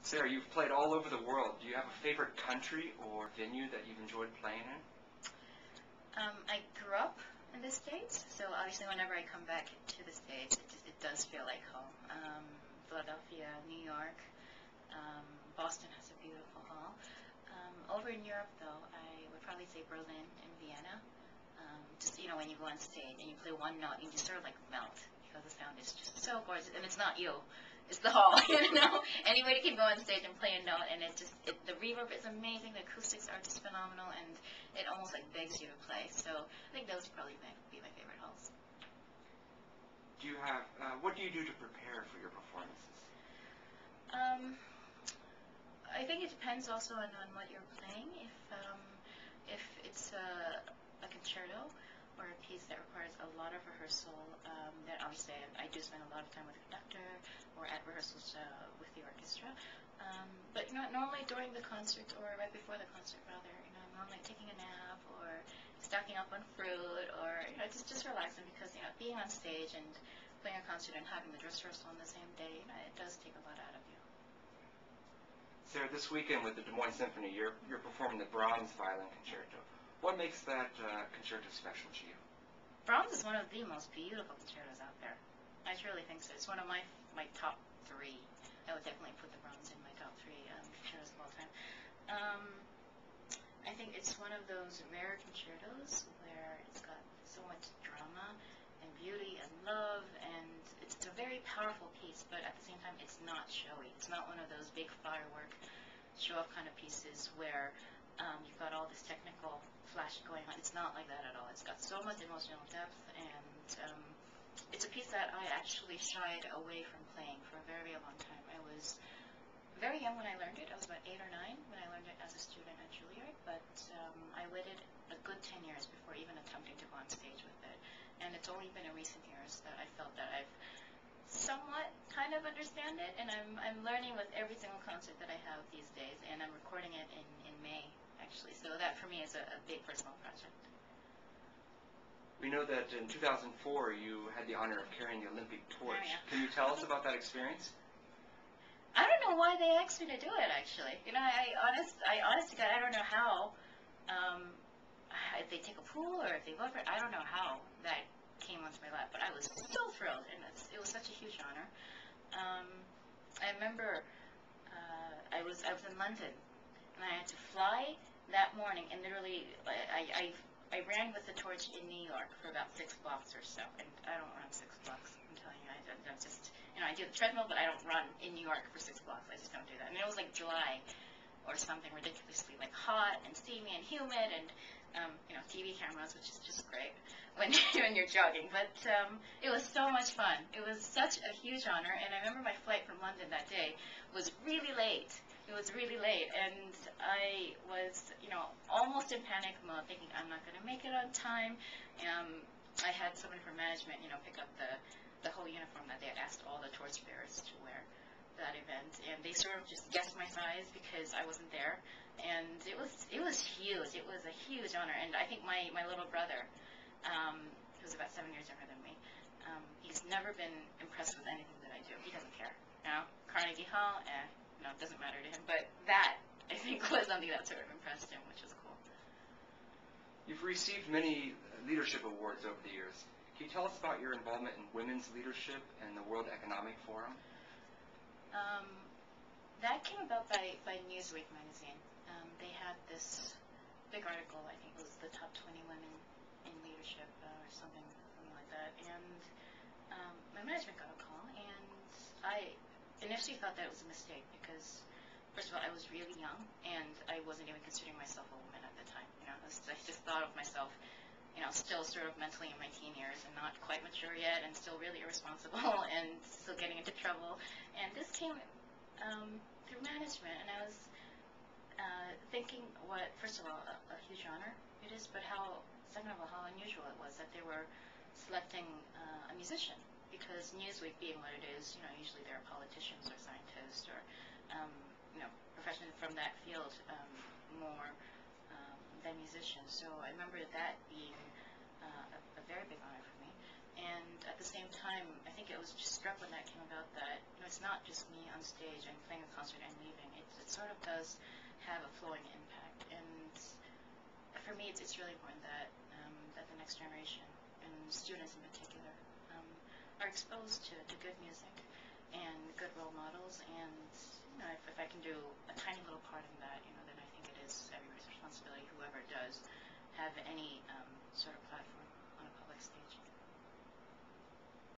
Sarah, you've played all over the world. Do you have a favorite country or venue that you've enjoyed playing in? I grew up in the States, so obviously whenever I come back to the States, it does feel like home. Philadelphia, New York, Boston has a beautiful hall. Over in Europe, though, I would probably say Berlin and Vienna. Just, when you go on stage and you play one note, you just sort of like melt because the sound is just so gorgeous. And it's not you. It's the hall, Anybody can go on stage and play a note, and the reverb is amazing, the acoustics are just phenomenal, and it almost like begs you to play. So I think those would probably be my favorite halls. Do you have, what do you do to prepare for your performances? I think it depends also on what you're playing. If it's a concerto or a piece that requires a lot of rehearsal, then obviously I do spend a lot of time with the conductor or at rehearsals with the orchestra. But normally during the concert or right before the concert, rather, I'm normally taking a nap or stocking up on fruit or just relaxing because being on stage and playing a concert and having the dress rehearsal on the same day, it does take a lot out of you. Sarah, this weekend with the Des Moines Symphony, you're performing the Brahms Violin Concerto. What makes that concerto special to you? Brahms is one of the most beautiful concertos out there. I truly think so. It's one of my top three. I would definitely put the Brahms in my top three concertos of all time. I think it's one of those rare concertos where it's got so much drama and beauty and love, and it's a very powerful piece, but at the same time it's not showy. It's not one of those big firework show-off kind of pieces where you've got all this technical flash going on. It's not like that at all. It's got so much emotional depth, and it's a piece that I actually shied away from playing for a very, very long time. I was very young when I learned it. I was about 8 or 9 when I learned it as a student at Juilliard, but I waited a good 10 years before even attempting to go on stage with it. And it's only been in recent years that I felt that I've somewhat kind of understand it, and I'm learning with every single concert that I have these days, and I'm recording it in May, actually. So that for me is a big personal project. We know that in 2004 you had the honor of carrying the Olympic torch. Oh, yeah. Can you tell us about that experience? I don't know why they asked me to do it, actually. I honestly, I don't know how. If they take a pool or if they vote for it, I don't know how that came onto my lap, but I was so thrilled, and it was such a huge honor. I remember I was in London, and I had to fly that morning, and literally I ran with the torch in New York for about 6 blocks or so, and I don't run 6 blocks. I'm telling you, I'm just I do the treadmill, but I don't run in New York for 6 blocks. I just don't do that. And it was like July or something ridiculously like hot and steamy and humid, and TV cameras, which is just great when you're jogging. But it was so much fun. It was such a huge honor, and I remember my flight from London that day was really late. It was really late, and I was, almost in panic mode, thinking I'm not going to make it on time. I had someone from management, pick up the whole uniform that they had asked all the torchbearers to wear that event, and they sort of just guessed my size because I wasn't there, and it was huge. It was a huge honor, and I think my little brother, who's about 7 years younger than me, he's never been impressed with anything that I do. He doesn't care. Carnegie Hall, it doesn't matter to him, but that, I think, was something that sort of impressed him, which was cool. You've received many leadership awards over the years. Can you tell us about your involvement in women's leadership and the World Economic Forum? That came about by Newsweek magazine. They had this big article, I think it was the top 20 women in leadership or something like that, and my management got a call, and I initially thought that was a mistake because, first of all, I was really young, and I wasn't even considering myself a woman at the time. I just thought of myself still sort of mentally in my teen years and not quite mature yet and still really irresponsible and still getting into trouble. And this came through management, and I was thinking first of all, a huge honor it is, but second of all, how unusual it was that they were selecting a musician, because Newsweek being what it is, usually there are politicians or scientists or, professionals from that field more than musicians. So I remember that being a very big honor for me. And at the same time, I think it was just struck when that came about that, it's not just me on stage and playing a concert and leaving. It sort of does have a flowing impact. And for me, it's really important that that the next generation, and students in particular, are exposed to good music and good role models. And if I can do a tiny little part in that, then I think it is everybody's responsibility, whoever does have any sort of platform on a public stage.